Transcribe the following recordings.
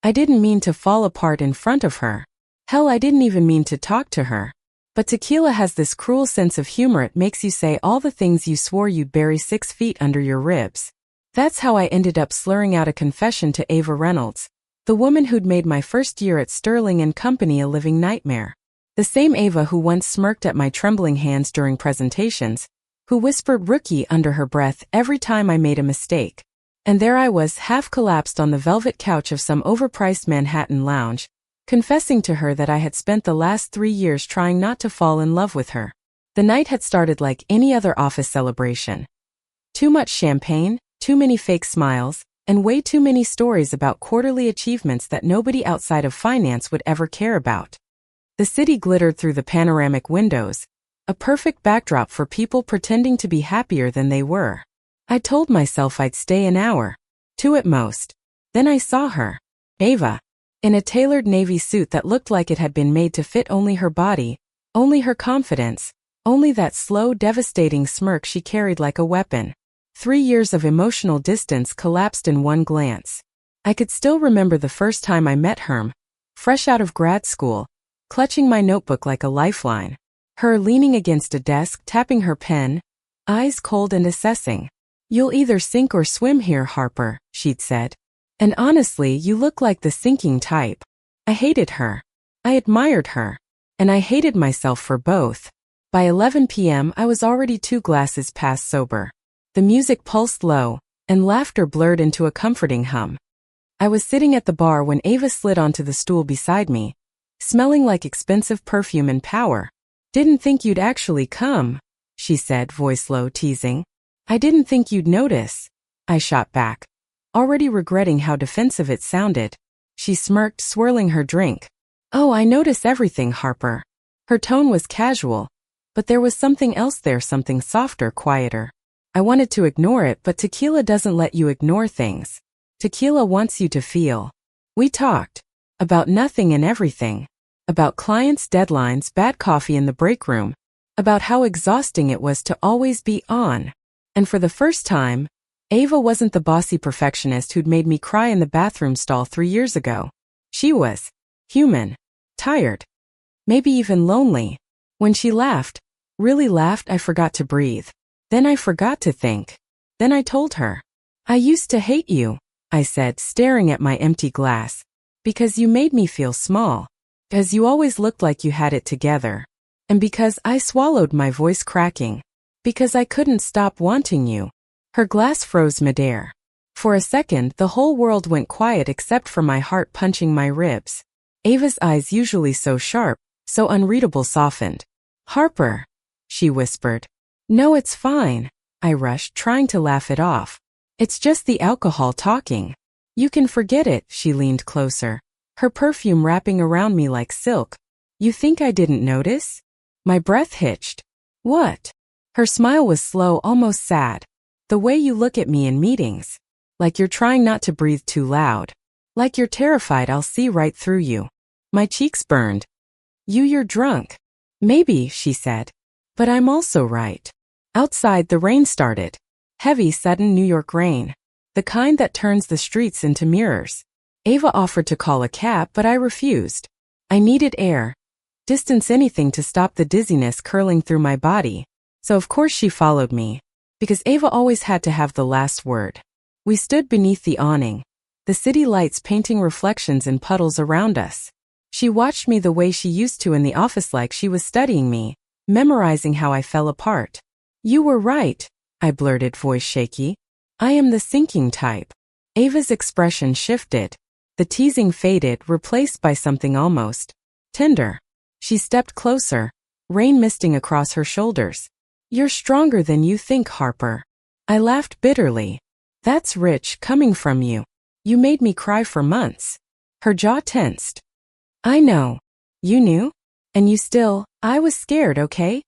I didn't mean to fall apart in front of her. Hell, I didn't even mean to talk to her. But tequila has this cruel sense of humor. It makes you say all the things you swore you'd bury 6 feet under your ribs. That's how I ended up slurring out a confession to Ava Reynolds, the woman who'd made my first year at Sterling and Company a living nightmare. The same Ava who once smirked at my trembling hands during presentations, who whispered rookie under her breath every time I made a mistake. And there I was, half collapsed on the velvet couch of some overpriced Manhattan lounge, confessing to her that I had spent the last 3 years trying not to fall in love with her. The night had started like any other office celebration. Too much champagne, too many fake smiles, and way too many stories about quarterly achievements that nobody outside of finance would ever care about. The city glittered through the panoramic windows, a perfect backdrop for people pretending to be happier than they were. I told myself I'd stay an hour, 2 at most. Then I saw her, Ava, in a tailored navy suit that looked like it had been made to fit only her body, only her confidence, only that slow, devastating smirk she carried like a weapon. 3 years of emotional distance collapsed in one glance. I could still remember the first time I met her, fresh out of grad school, clutching my notebook like a lifeline. Her leaning against a desk, tapping her pen, eyes cold and assessing. "You'll either sink or swim here, Harper," she'd said. "And honestly, you look like the sinking type." I hated her. I admired her. And I hated myself for both. By 11 p.m. I was already 2 glasses past sober. The music pulsed low, and laughter blurred into a comforting hum. I was sitting at the bar when Ava slid onto the stool beside me, smelling like expensive perfume and power. "Didn't think you'd actually come," she said, voice low, teasing. "I didn't think you'd notice," I shot back, already regretting how defensive it sounded. She smirked, swirling her drink. "Oh, I notice everything, Harper." Her tone was casual, but there was something else there, something softer, quieter. I wanted to ignore it, but tequila doesn't let you ignore things. Tequila wants you to feel. We talked about nothing and everything. About clients' deadlines, bad coffee in the break room. About how exhausting it was to always be on. And for the first time, Ava wasn't the bossy perfectionist who'd made me cry in the bathroom stall 3 years ago. She was human, tired, maybe even lonely. When she laughed, really laughed, I forgot to breathe. Then I forgot to think. Then I told her. "I used to hate you," I said, staring at my empty glass. "Because you made me feel small. Because you always looked like you had it together. And because," I swallowed, my voice cracking, "because I couldn't stop wanting you." Her glass froze midair. For a second, the whole world went quiet except for my heart punching my ribs. Ava's eyes, usually so sharp, so unreadable, softened. "Harper," she whispered. "No, it's fine," I rushed, trying to laugh it off. "It's just the alcohol talking. You can forget it." She leaned closer, her perfume wrapping around me like silk. "You think I didn't notice?" My breath hitched. "What?" Her smile was slow, almost sad. "The way you look at me in meetings. Like you're trying not to breathe too loud. Like you're terrified I'll see right through you." My cheeks burned. You're drunk." "Maybe," she said. "But I'm also right." Outside, the rain started. Heavy, sudden New York rain. The kind that turns the streets into mirrors. Ava offered to call a cab, but I refused. I needed air. Distance, anything to stop the dizziness curling through my body. So of course she followed me. Because Ava always had to have the last word. We stood beneath the awning, the city lights painting reflections in puddles around us. She watched me the way she used to in the office, like she was studying me, memorizing how I fell apart. "You were right," I blurted, voice shaky. "I am the sinking type." Ava's expression shifted. The teasing faded, replaced by something almost tender. She stepped closer, rain misting across her shoulders. "You're stronger than you think, Harper." I laughed bitterly. "That's rich coming from you. You made me cry for months." Her jaw tensed. "I know. You knew? And you still—" "I was scared, okay?"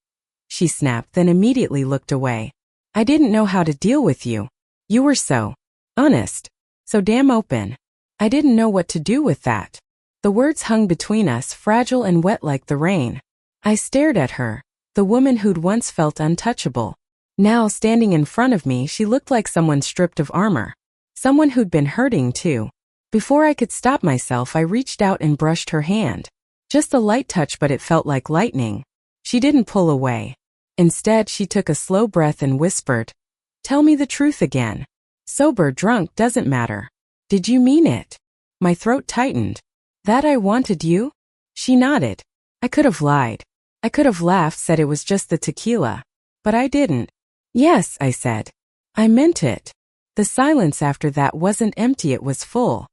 she snapped, then immediately looked away. "I didn't know how to deal with you. You were so honest, so damn open. I didn't know what to do with that." The words hung between us, fragile and wet like the rain. I stared at her, the woman who'd once felt untouchable. Now, standing in front of me, she looked like someone stripped of armor. Someone who'd been hurting too. Before I could stop myself, I reached out and brushed her hand. Just a light touch, but it felt like lightning. She didn't pull away. Instead, she took a slow breath and whispered, "Tell me the truth again. Sober, drunk, doesn't matter. Did you mean it?" My throat tightened. "That I wanted you?" She nodded. I could have lied. I could have laughed, said it was just the tequila. But I didn't. "Yes," I said. "I meant it." The silence after that wasn't empty, it was full.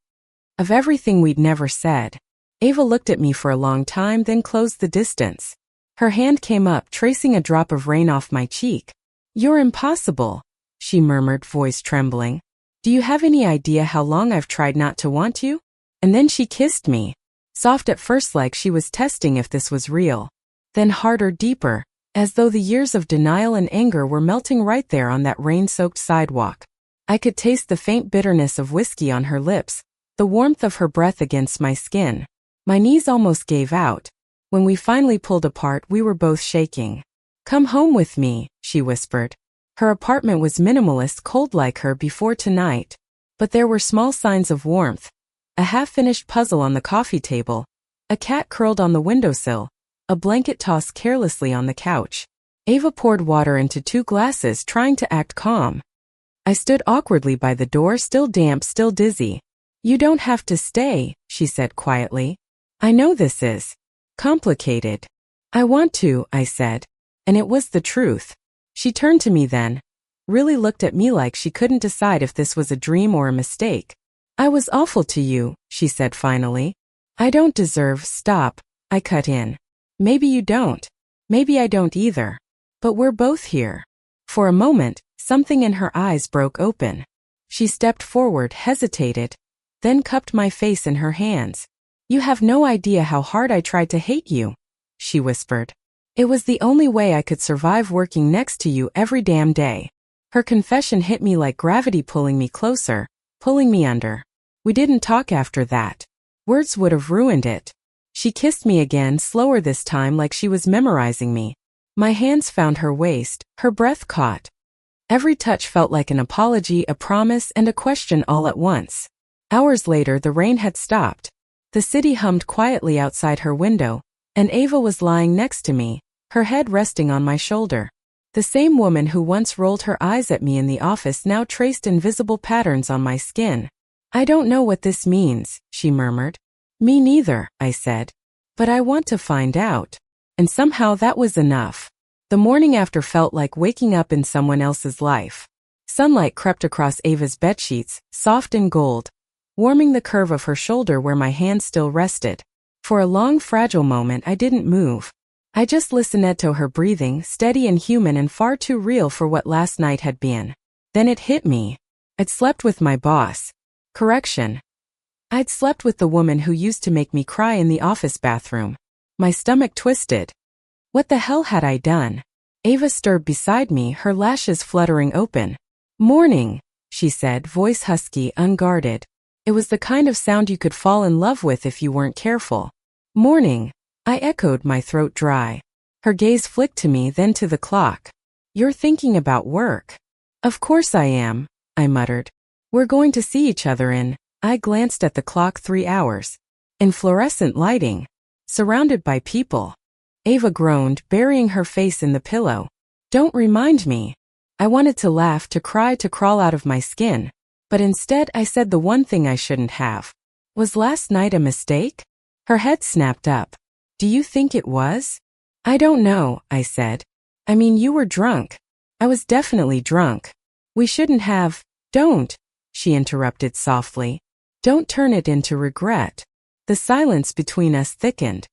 Of everything we'd never said. Ava looked at me for a long time, then closed the distance. Her hand came up, tracing a drop of rain off my cheek. "You're impossible," she murmured, voice trembling. "Do you have any idea how long I've tried not to want you?" And then she kissed me. Soft at first, like she was testing if this was real. Then harder, deeper, as though the years of denial and anger were melting right there on that rain-soaked sidewalk. I could taste the faint bitterness of whiskey on her lips, the warmth of her breath against my skin. My knees almost gave out. When we finally pulled apart, we were both shaking. "Come home with me," she whispered. Her apartment was minimalist, cold like her before tonight. But there were small signs of warmth. A half-finished puzzle on the coffee table, a cat curled on the windowsill, a blanket tossed carelessly on the couch. Ava poured water into 2 glasses, trying to act calm. I stood awkwardly by the door, still damp, still dizzy. "You don't have to stay," she said quietly. "I know this is complicated." "I want to," I said. And it was the truth. She turned to me then, really looked at me like she couldn't decide if this was a dream or a mistake. "I was awful to you," she said finally. "I don't deserve—" "Stop," I cut in. "Maybe you don't. Maybe I don't either. But we're both here." For a moment, something in her eyes broke open. She stepped forward, hesitated, then cupped my face in her hands. "You have no idea how hard I tried to hate you," she whispered. "It was the only way I could survive working next to you every damn day." Her confession hit me like gravity, pulling me closer, pulling me under. We didn't talk after that. Words would have ruined it. She kissed me again, slower this time, like she was memorizing me. My hands found her waist, her breath caught. Every touch felt like an apology, a promise, and a question all at once. Hours later, the rain had stopped. The city hummed quietly outside her window, and Ava was lying next to me, her head resting on my shoulder. The same woman who once rolled her eyes at me in the office now traced invisible patterns on my skin. "I don't know what this means," she murmured. "Me neither," I said. "But I want to find out." And somehow that was enough. The morning after felt like waking up in someone else's life. Sunlight crept across Ava's bedsheets, soft and gold, warming the curve of her shoulder where my hand still rested. For a long, fragile moment, I didn't move. I just listened to her breathing, steady and human and far too real for what last night had been. Then it hit me. I'd slept with my boss. Correction. I'd slept with the woman who used to make me cry in the office bathroom. My stomach twisted. What the hell had I done? Ava stirred beside me, her lashes fluttering open. "Morning," she said, voice husky, unguarded. It was the kind of sound you could fall in love with if you weren't careful. "Morning," I echoed, my throat dry. Her gaze flicked to me, then to the clock. "You're thinking about work." "Of course I am," I muttered. "We're going to see each other in—" I glanced at the clock. 3 hours. In fluorescent lighting. Surrounded by people. Ava groaned, burying her face in the pillow. "Don't remind me." I wanted to laugh, to cry, to crawl out of my skin. But instead I said the one thing I shouldn't have. "Was last night a mistake?" Her head snapped up. "Do you think it was?" "I don't know," I said. "I mean, you were drunk." "I was definitely drunk." "We shouldn't have—" "Don't," she interrupted softly. "Don't turn it into regret." The silence between us thickened.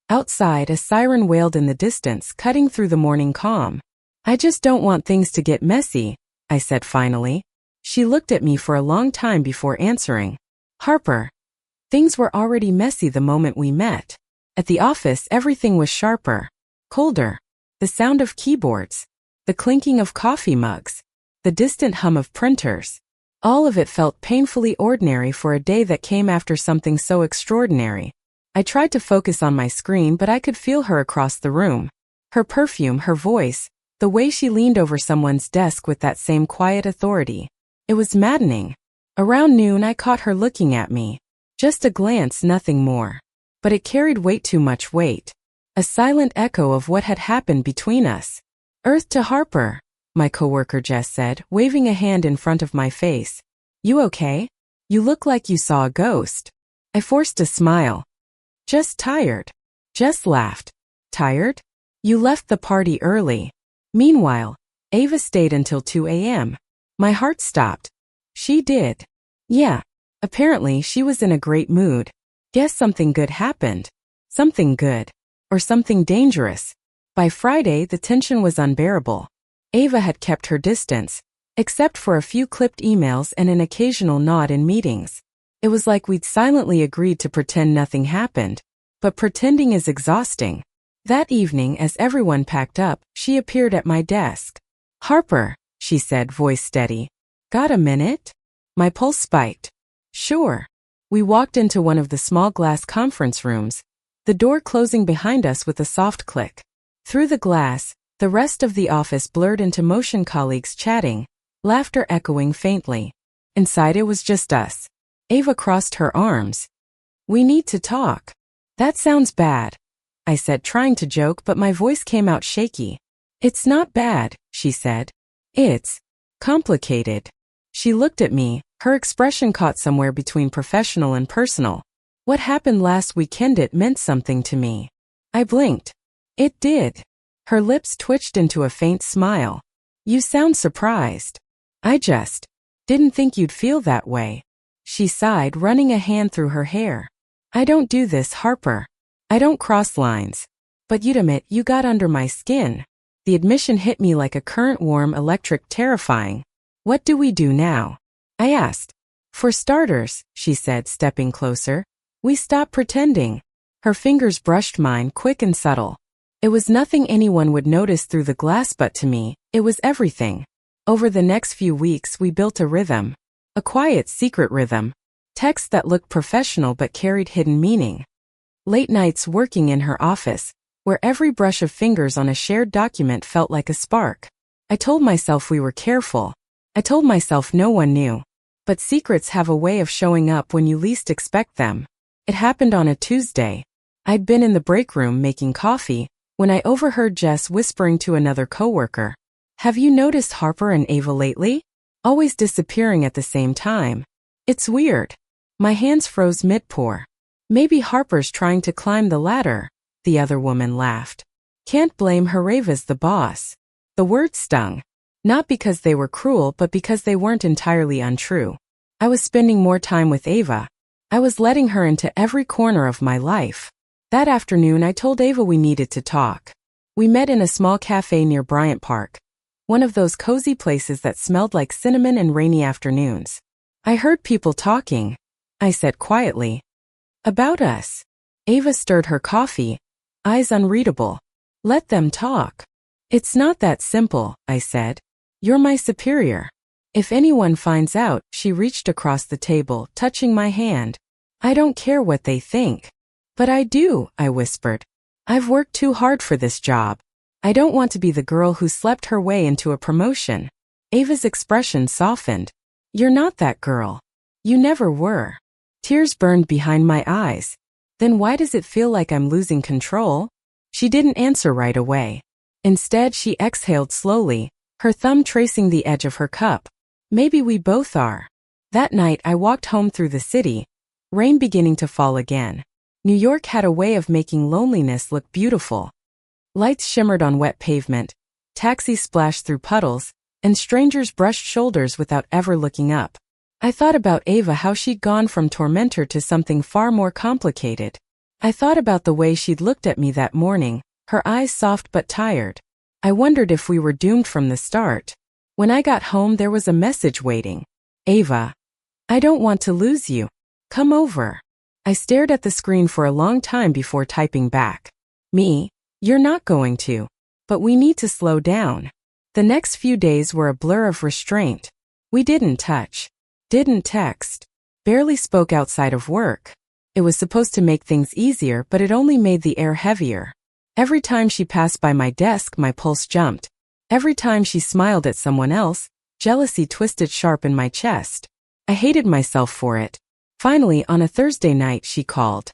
Outside, a siren wailed in the distance, cutting through the morning calm. "I just don't want things to get messy," I said finally. She looked at me for a long time before answering. "Harper." Things were already messy the moment we met. At the office, everything was sharper, colder. The sound of keyboards, the clinking of coffee mugs, the distant hum of printers. All of it felt painfully ordinary for a day that came after something so extraordinary. I tried to focus on my screen, but I could feel her across the room. Her perfume, her voice, the way she leaned over someone's desk with that same quiet authority. It was maddening. Around noon I caught her looking at me. Just a glance, nothing more. But it carried way too much weight. A silent echo of what had happened between us. Earth to Harper, my coworker Jess said, waving a hand in front of my face. You okay? You look like you saw a ghost. I forced a smile. Just tired. Jess laughed. Tired? You left the party early. Meanwhile, Ava stayed until 2 a.m. My heart stopped. She did. Yeah. Apparently she was in a great mood. Guess something good happened. Something good. Or something dangerous. By Friday the tension was unbearable. Ava had kept her distance, except for a few clipped emails and an occasional nod in meetings. It was like we'd silently agreed to pretend nothing happened. But pretending is exhausting. That evening, as everyone packed up, she appeared at my desk. Harper, she said, voice steady. Got a minute? My pulse spiked. Sure. We walked into one of the small glass conference rooms, the door closing behind us with a soft click. Through the glass, the rest of the office blurred into motion, colleagues chatting, laughter echoing faintly. Inside it was just us. Ava crossed her arms. We need to talk. That sounds bad, I said, trying to joke, but my voice came out shaky. It's not bad, she said. It's complicated. She looked at me, her expression caught somewhere between professional and personal. What happened last weekend, it meant something to me. I blinked. It did. Her lips twitched into a faint smile. You sound surprised. I just didn't think you'd feel that way. She sighed, running a hand through her hair. I don't do this, Harper. I don't cross lines. But you'd admit you got under my skin. The admission hit me like a current, warm, electric, terrifying. What do we do now? I asked. For starters, she said, stepping closer, we stop pretending. Her fingers brushed mine, quick and subtle. It was nothing anyone would notice through the glass, but to me, it was everything. Over the next few weeks we built a rhythm. A quiet, secret rhythm. Texts that looked professional but carried hidden meaning. Late nights working in her office, where every brush of fingers on a shared document felt like a spark. I told myself we were careful. I told myself no one knew. But secrets have a way of showing up when you least expect them. It happened on a Tuesday. I'd been in the break room making coffee when I overheard Jess whispering to another coworker. Have you noticed Harper and Ava lately? Always disappearing at the same time. It's weird. My hands froze mid-pour. Maybe Harper's trying to climb the ladder, the other woman laughed. Can't blame her, Ava's the boss. The words stung. Not because they were cruel, but because they weren't entirely untrue. I was spending more time with Ava. I was letting her into every corner of my life. That afternoon I told Ava we needed to talk. We met in a small cafe near Bryant Park. One of those cozy places that smelled like cinnamon and rainy afternoons. I heard people talking, I said quietly. About us. Ava stirred her coffee, eyes unreadable. Let them talk. It's not that simple, I said. You're my superior. If anyone finds out, she reached across the table, touching my hand. I don't care what they think. But I do, I whispered. I've worked too hard for this job. I don't want to be the girl who slept her way into a promotion. Ava's expression softened. You're not that girl. You never were. Tears burned behind my eyes. Then why does it feel like I'm losing control? She didn't answer right away. Instead, she exhaled slowly, her thumb tracing the edge of her cup. Maybe we both are. That night I walked home through the city, rain beginning to fall again. New York had a way of making loneliness look beautiful. Lights shimmered on wet pavement, taxis splashed through puddles, and strangers brushed shoulders without ever looking up. I thought about Ava, how she'd gone from tormentor to something far more complicated. I thought about the way she'd looked at me that morning, her eyes soft but tired. I wondered if we were doomed from the start. When I got home there was a message waiting. Ava, I don't want to lose you. Come over. I stared at the screen for a long time before typing back. Me, you're not going to. But we need to slow down. The next few days were a blur of restraint. We didn't touch. Didn't text. Barely spoke outside of work. It was supposed to make things easier, but it only made the air heavier. Every time she passed by my desk, my pulse jumped. Every time she smiled at someone else, jealousy twisted sharp in my chest. I hated myself for it. Finally, on a Thursday night, she called.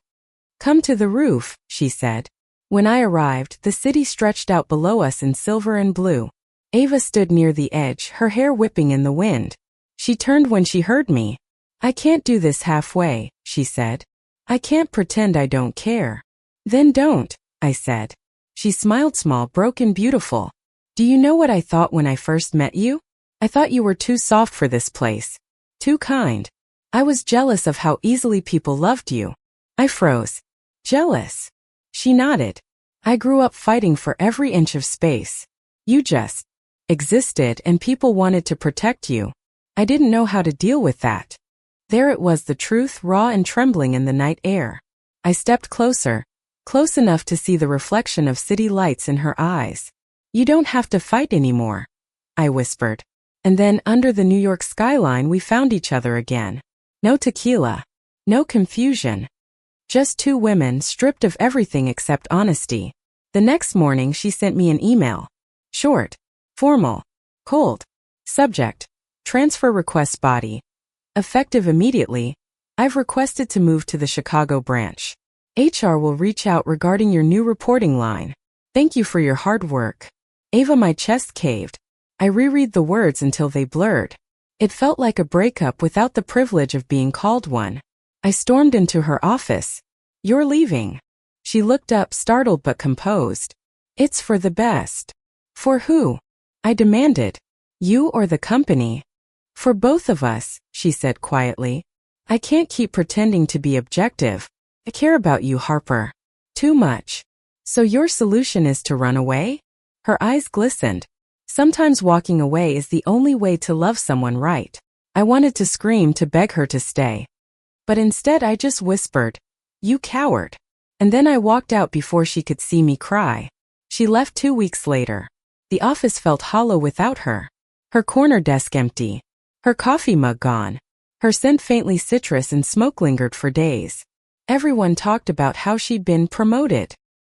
"Come to the roof," she said. When I arrived, the city stretched out below us in silver and blue. Ava stood near the edge, her hair whipping in the wind. She turned when she heard me. "I can't do this halfway," she said. "I can't pretend I don't care." "Then don't," I said. She smiled, small, broken, beautiful. "Do you know what I thought when I first met you? I thought you were too soft for this place. Too kind. I was jealous of how easily people loved you." I froze. "Jealous?" She nodded. "I grew up fighting for every inch of space. You just existed and people wanted to protect you. I didn't know how to deal with that." There it was, the truth, raw and trembling in the night air. I stepped closer, close enough to see the reflection of city lights in her eyes. "You don't have to fight anymore," I whispered. And then, under the New York skyline, we found each other again. No tequila. No confusion. Just two women stripped of everything except honesty. The next morning she sent me an email. Short. Formal. Cold. Subject: transfer request, body. Effective immediately. I've requested to move to the Chicago branch. HR will reach out regarding your new reporting line. Thank you for your hard work. Ava, my chest caved. I reread the words until they blurred. It felt like a breakup without the privilege of being called one. I stormed into her office. "You're leaving." She looked up, startled but composed. "It's for the best." "For who?" I demanded. "You or the company?" "For both of us," she said quietly. "I can't keep pretending to be objective. I care about you, Harper. Too much." "So your solution is to run away?" Her eyes glistened. "Sometimes walking away is the only way to love someone right." I wanted to scream, to beg her to stay. But instead I just whispered, "You coward." And then I walked out before she could see me cry. She left 2 weeks later. The office felt hollow without her. Her corner desk empty. Her coffee mug gone. Her scent faintly citrus, and smoke lingered for days. Everyone talked about how she'd been promoted.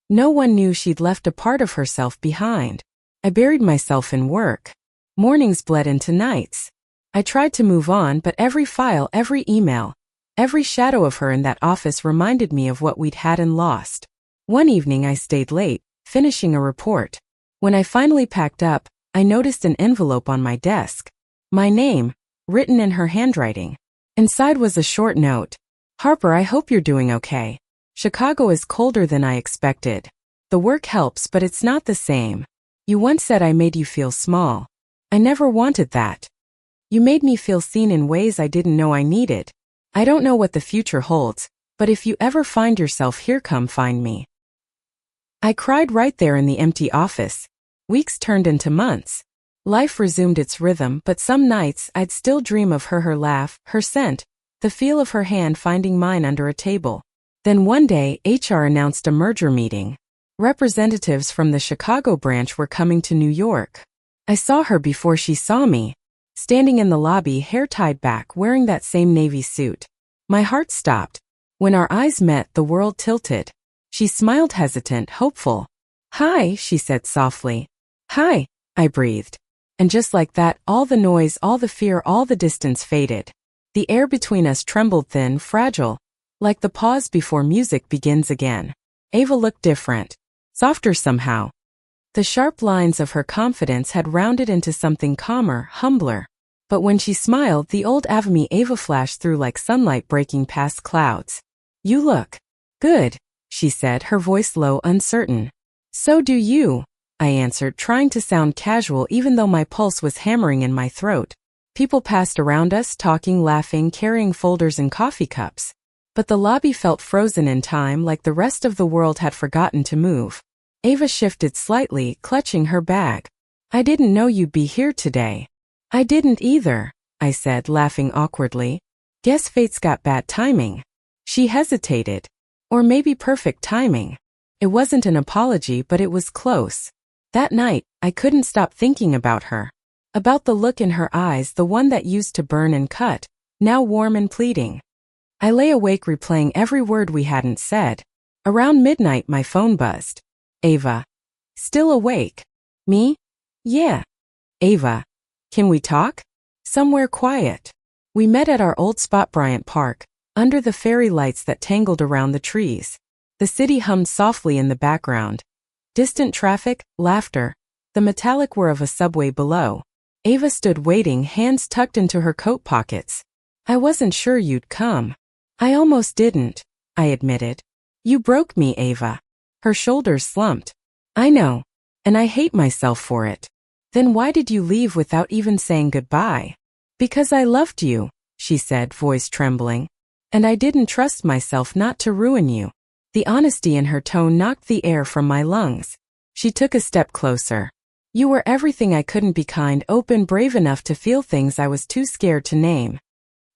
No one knew she'd left a part of herself behind. I buried myself in work. Mornings bled into nights. I tried to move on, but every file, every email, every shadow of her in that office reminded me of what we'd had and lost. One evening I stayed late, finishing a report. When I finally packed up, I noticed an envelope on my desk. My name, written in her handwriting. Inside was a short note. "Harper, I hope you're doing okay. Chicago is colder than I expected. The work helps, but it's not the same. You once said I made you feel small. I never wanted that. You made me feel seen in ways I didn't know I needed. I don't know what the future holds, but if you ever find yourself here, come find me." I cried right there in the empty office. Weeks turned into months. Life resumed its rhythm, but some nights I'd still dream of her, her laugh, her scent, the feel of her hand finding mine under a table. Then one day, HR announced a merger meeting. Representatives from the Chicago branch were coming to New York. I saw her before she saw me, standing in the lobby, hair tied back, wearing that same navy suit. My heart stopped. When our eyes met, the world tilted. She smiled, hesitant, hopeful. "Hi," she said softly. "Hi," I breathed. And just like that, all the noise, all the fear, all the distance faded. The air between us trembled, thin, fragile, like the pause before music begins again. Ava looked different. Softer somehow. The sharp lines of her confidence had rounded into something calmer, humbler. But when she smiled, the old Ava flashed through like sunlight breaking past clouds. "You look good," she said, her voice low, uncertain. "So do you," I answered, trying to sound casual even though my pulse was hammering in my throat. People passed around us, talking, laughing, carrying folders and coffee cups. But the lobby felt frozen in time, like the rest of the world had forgotten to move. Ava shifted slightly, clutching her bag. "I didn't know you'd be here today." "I didn't either," I said, laughing awkwardly. "Guess fate's got bad timing." She hesitated. Or maybe perfect timing. It wasn't an apology, but it was close. That night, I couldn't stop thinking about her. About the look in her eyes, the one that used to burn and cut, now warm and pleading. I lay awake replaying every word we hadn't said. Around midnight my phone buzzed. "Ava. Still awake?" "Me? Yeah." "Ava. Can we talk? Somewhere quiet." We met at our old spot Bryant Park, under the fairy lights that tangled around the trees. The city hummed softly in the background. Distant traffic, laughter, the metallic whir of a subway below. Ava stood waiting, hands tucked into her coat pockets. I wasn't sure you'd come. I almost didn't, I admitted. You broke me, Ava. Her shoulders slumped. I know. And I hate myself for it. Then why did you leave without even saying goodbye? Because I loved you, she said, voice trembling. And I didn't trust myself not to ruin you. The honesty in her tone knocked the air from my lungs. She took a step closer. You were everything I couldn't be, kind, open, brave enough to feel things I was too scared to name.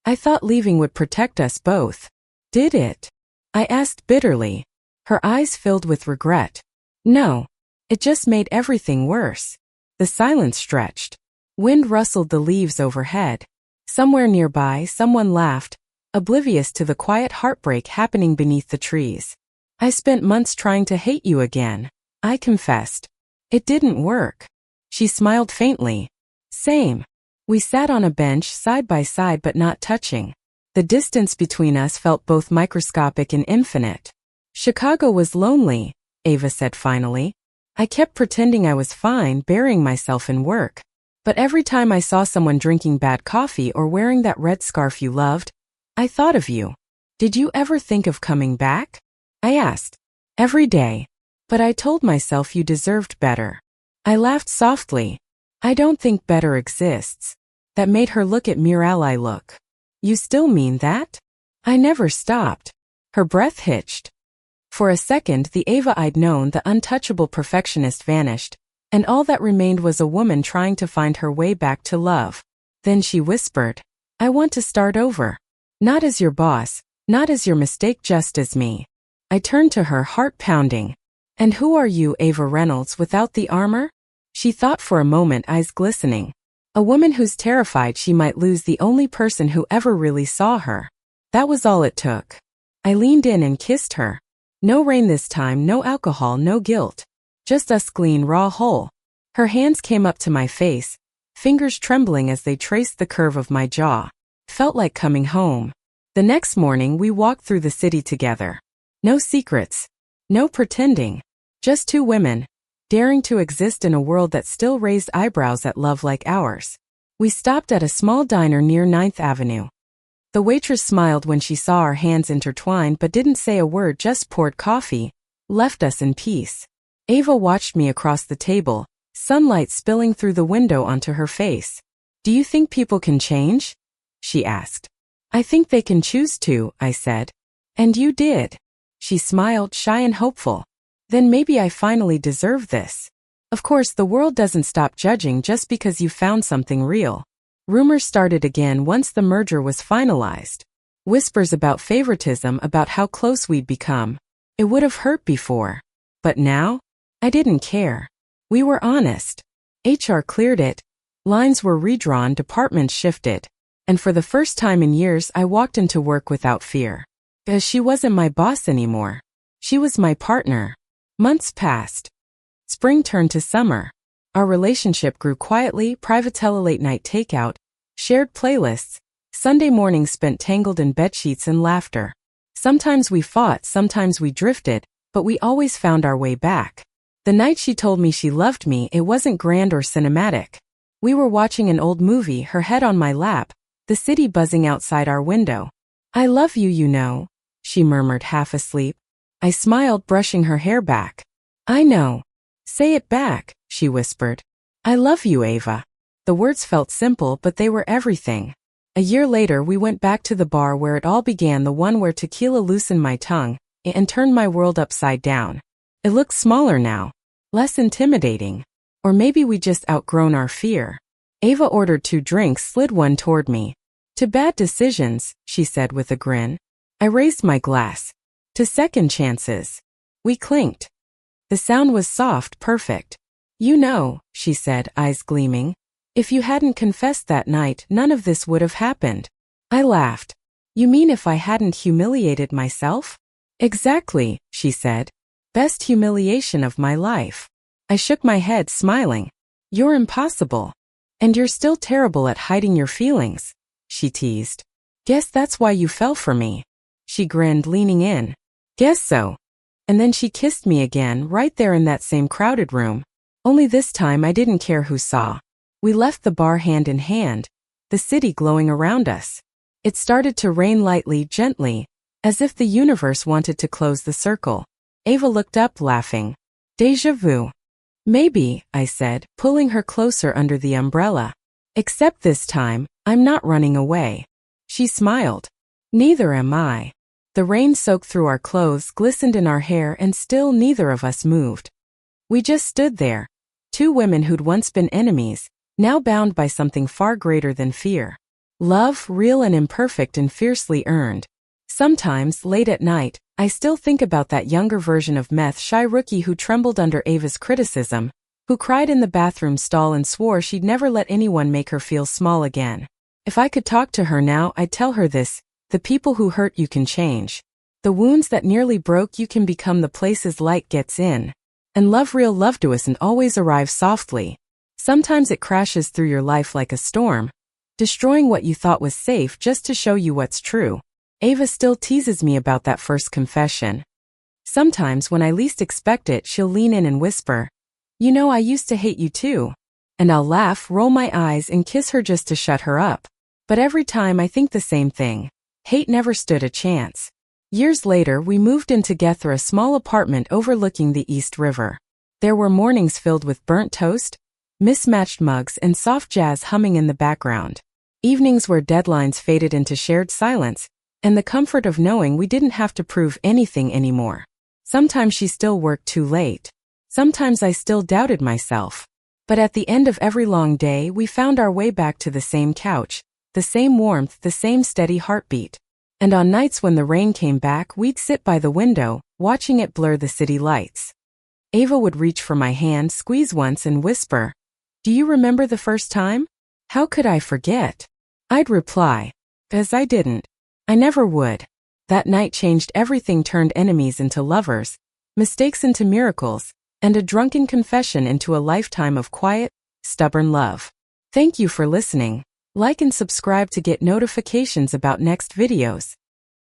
I thought leaving would protect us both. Did it? I asked bitterly. Her eyes filled with regret. No. It just made everything worse. The silence stretched. Wind rustled the leaves overhead. Somewhere nearby, someone laughed, oblivious to the quiet heartbreak happening beneath the trees. I spent months trying to hate you again, I confessed. It didn't work. She smiled faintly. Same. We sat on a bench side by side but not touching. The distance between us felt both microscopic and infinite. Chicago was lonely, Ava said finally. I kept pretending I was fine, burying myself in work. But every time I saw someone drinking bad coffee or wearing that red scarf you loved, I thought of you. Did you ever think of coming back? I asked. Every day. But I told myself you deserved better. I laughed softly. I don't think better exists. That made her look at Miralai. Look. You still mean that? I never stopped. Her breath hitched. For a second, the Ava I'd known, the untouchable perfectionist, vanished, and all that remained was a woman trying to find her way back to love. Then she whispered, I want to start over. Not as your boss, not as your mistake, just as me. I turned to her, heart pounding. And who are you, Ava Reynolds, without the armor? She thought for a moment, eyes glistening. A woman who's terrified she might lose the only person who ever really saw her. That was all it took. I leaned in and kissed her. No rain this time, no alcohol, no guilt. Just us, clean, raw, whole. Her hands came up to my face, fingers trembling as they traced the curve of my jaw. Felt like coming home. The next morning we walked through the city together. No secrets. No pretending. Just two women, daring to exist in a world that still raised eyebrows at love like ours. We stopped at a small diner near 9th Avenue. The waitress smiled when she saw our hands intertwined but didn't say a word, just poured coffee, left us in peace. Ava watched me across the table, sunlight spilling through the window onto her face. Do you think people can change? She asked. I think they can choose to, I said. And you did. She smiled, shy and hopeful. Then maybe I finally deserve this. Of course, the world doesn't stop judging just because you found something real. Rumors started again once the merger was finalized. Whispers about favoritism, about how close we'd become. It would have hurt before. But now? I didn't care. We were honest. HR cleared it. Lines were redrawn, departments shifted. And for the first time in years, I walked into work without fear. Because she wasn't my boss anymore. She was my partner. Months passed. Spring turned to summer. Our relationship grew quietly, private late-night takeout, shared playlists, Sunday mornings spent tangled in bedsheets and laughter. Sometimes we fought, sometimes we drifted, but we always found our way back. The night she told me she loved me, it wasn't grand or cinematic. We were watching an old movie, her head on my lap, the city buzzing outside our window. I love you, you know, she murmured, half asleep. I smiled, brushing her hair back. I know. Say it back, she whispered. I love you, Ava. The words felt simple, but they were everything. A year later, we went back to the bar where it all began, the one where tequila loosened my tongue and turned my world upside down. It looked smaller now, less intimidating. Or maybe we just outgrown our fear. Ava ordered 2 drinks, slid one toward me. To bad decisions, she said with a grin. I raised my glass. To second chances. We clinked. The sound was soft, perfect. You know, she said, eyes gleaming. If you hadn't confessed that night, none of this would have happened. I laughed. You mean if I hadn't humiliated myself? Exactly, she said. Best humiliation of my life. I shook my head, smiling. You're impossible. And you're still terrible at hiding your feelings. she teased. Guess that's why you fell for me. She grinned, leaning in. Guess so. And then she kissed me again, right there in that same crowded room. Only this time I didn't care who saw. We left the bar hand in hand, the city glowing around us. It started to rain lightly, gently, as if the universe wanted to close the circle. Ava looked up, laughing. Déjà vu. Maybe, I said, pulling her closer under the umbrella. Except this time, I'm not running away. She smiled. Neither am I. The rain soaked through our clothes, glistened in our hair, and still neither of us moved. We just stood there, two women who'd once been enemies, now bound by something far greater than fear. Love, real and imperfect and fiercely earned. Sometimes, late at night, I still think about that younger version of meth-shy rookie who trembled under Ava's criticism, who cried in the bathroom stall and swore she'd never let anyone make her feel small again. If I could talk to her now, I'd tell her this: the people who hurt you can change. The wounds that nearly broke you can become the places light gets in. And real love doesn't always arrive softly. Sometimes it crashes through your life like a storm, destroying what you thought was safe just to show you what's true. Ava still teases me about that first confession. Sometimes when I least expect it, she'll lean in and whisper, "You know, I used to hate you too." And I'll laugh, roll my eyes, and kiss her just to shut her up. But every time I think the same thing. Hate never stood a chance. Years later, we moved in together, a small apartment overlooking the East River. There were mornings filled with burnt toast, mismatched mugs, and soft jazz humming in the background. Evenings where deadlines faded into shared silence, and the comfort of knowing we didn't have to prove anything anymore. Sometimes she still worked too late. Sometimes I still doubted myself. But at the end of every long day, we found our way back to the same couch, the same warmth, the same steady heartbeat. And on nights when the rain came back, we'd sit by the window, watching it blur the city lights. Ava would reach for my hand, squeeze once, and whisper, "Do you remember the first time?" How could I forget? I'd reply, "'Cause I didn't. I never would." That night changed everything, turned enemies into lovers, mistakes into miracles, and a drunken confession into a lifetime of quiet, stubborn love. Thank you for listening. Like and subscribe to get notifications about next videos.